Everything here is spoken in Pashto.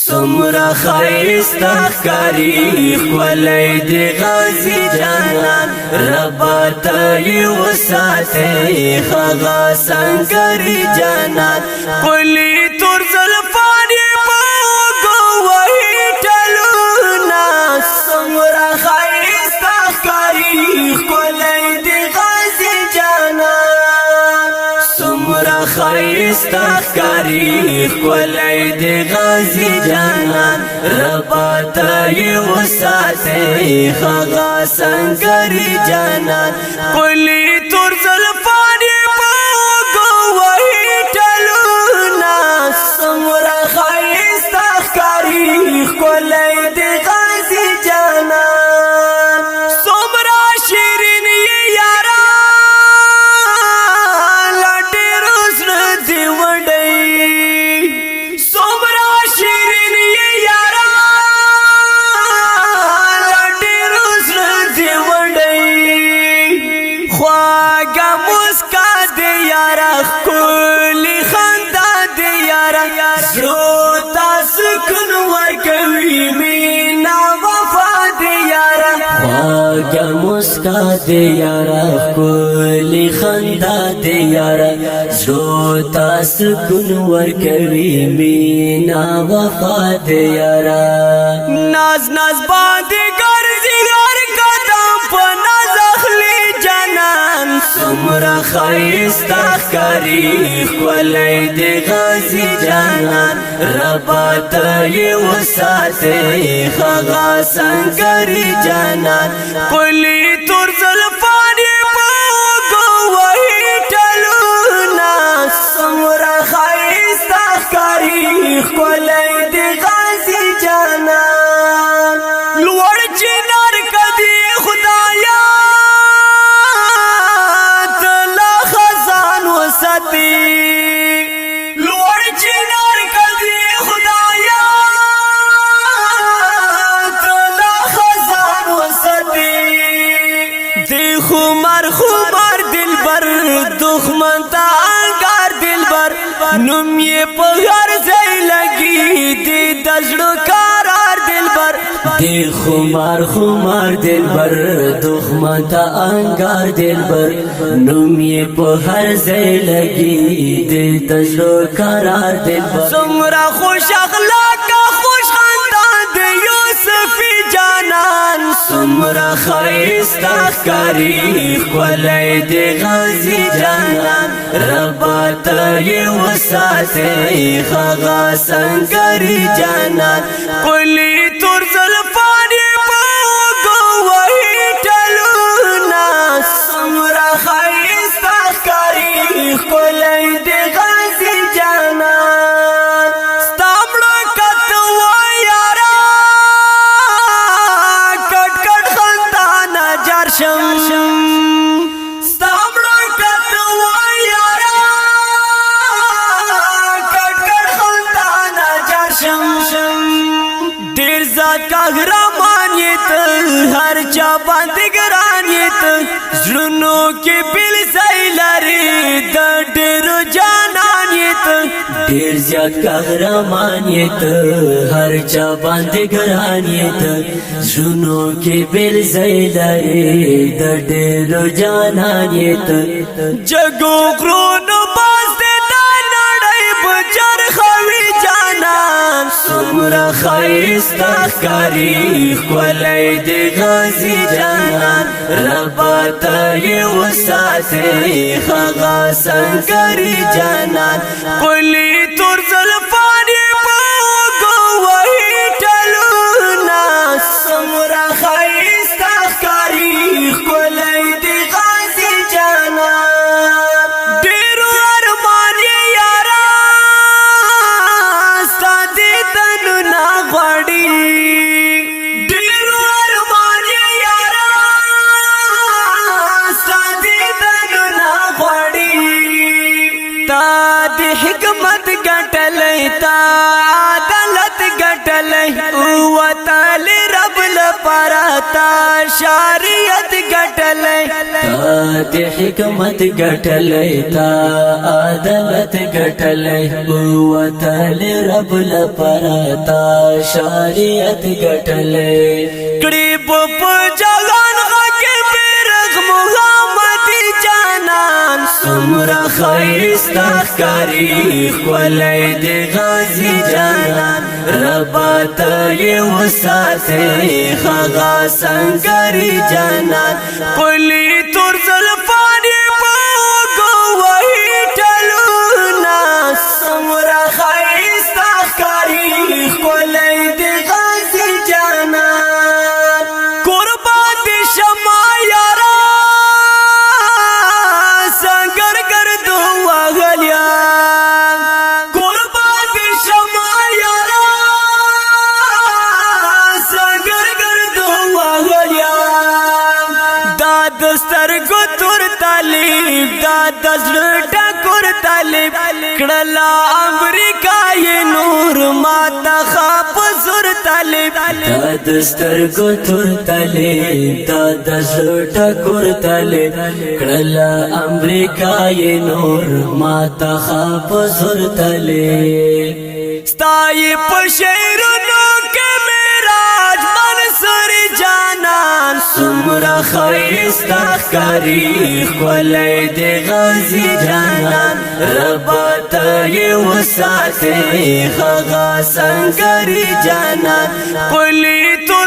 سمرا خایستا ښکاري ښکلی د غازي جانان ربا ته یې وساتئ هغه سنګري جانان پلي تور زلفان یې په اوږو وهي ټلونه سمرا خایستا ښکاري ښکلی د غازي جانان سمرا خایستا ښکاري ښکلی د غازي جانان ربا ته یې وساتئ هغه سنګري جانان پلي تور زلفان یې په اوږو وهي ټلونه سمرا ښایسته ښکاري ښکلی د غازي جانان څومره شیرین یې یاران له ډېرو زړه دې وډی څومره شیرین یې یاران له ډېرو زړه دې وډی خواږه مسکا دې یاره ښکلې خندا دې یاره زړو ته سکون ورکوي مینه وفا دې یاره خواږه مسکا دې یاره ښکلې خندا دې یاره زړو ته سکون ورکوي مینه وفا دې یاره ناز ناز باندې ګرځي هر قدم په ناز اخلي جانان سمرا خایسته ښکاري ښکلی د غازي جانان ربا ته یې وساتئ هغه سنګري جانان پلي تور زلفان یې په اوږو وهي ټلونه سمرا خایسته ښکاري ښکلی د غازي جانان لوړ چنار کدي خدایا ته لا خزان وساتي لوړ چنار کدي خدایا ته لا خزان وساتي دی خمار خمار دلبر دښمن ته انګار دلبر نوم یې په هر ځای لګي دی د زړه قرار دلبر دی خمار خمار دلبر دښمن ته انګار دلبر نوم یې په هر ځای لګي دی د زړه قرار دلبر څومره خوش اخلاقه خوش خندان د یوسفي جانان سمرا خایسته ښکاري ښکلی د غازي جانان ربا ته یې وساتئ هغه سنګري جانان پلي تور زلفان یې په اوږو وهي ټلونه سمرا خایسته ښکاري ښکلی د غازي جانان ستا مړه کت ویاره کټ کټ خندانه جار شم ستا مړه کت ویاره کټ کټ خندانه جار شم ډېر ذات قهرمان یې ته هر چا باندې ګران یې ته زړونو کې بل ځای لري د ډېرو جانان یې ته ډېر زیات قهرمان یې ته هر چا باندې ګران یې ته زړونو کې بل ځای لري د ډېرو جانان یې ته جګو غرونو باز دې د نړۍ بجر خوي جانان سمرا خایسته ښکاري ښکلی د غازي جانان ربا ته یې وساتئ هغه سنګري جانان پلي تور زلفان یې په اوږو وهي ټلونه سمرا خایسته ښکاري ښکلی د غازي جانان ډېرو ارمان یې یاران ستا دیدنونه غواړي ډېرو ارمان یې یاران ستا دیدنونه غواړي تا د حکمت لپاره تا شریعت ګټلې تا د حکمت ګټلې تا عدالت ګټلې وتل رب لپاره تا شریعت ګټلې کړي په جهان غږ بیرغ محمد جانان سمرا خیستا ښکاري ښکلی د غازي جانان ربا ته یې وساتې هغه سنګري جانان پلی تور زلفان یې په اوږو وهي ټلونه سمرا خیستا ښکاري ښکلی د غازي جانان قربان دې شمه یاره سنګر ګردو وهلیا قربان دې شمه یاره سنګر ګردو وهلیا دا د سترګو تور طالب دا د زړه ټکور طالب کړلا امریکا یې نور ماته خاپ زور طالب دا د سترګو تور تلې دا د زړه ټکور تلې کړله امریکا یې نور ما ته خاپ زور تلې ستای په شعرونو کې معراج منصور جانان سمرا خیستا ښکاري ښکلی د غازي جانان ربا ته یې وساتې هغه سنګري جانان پلی تو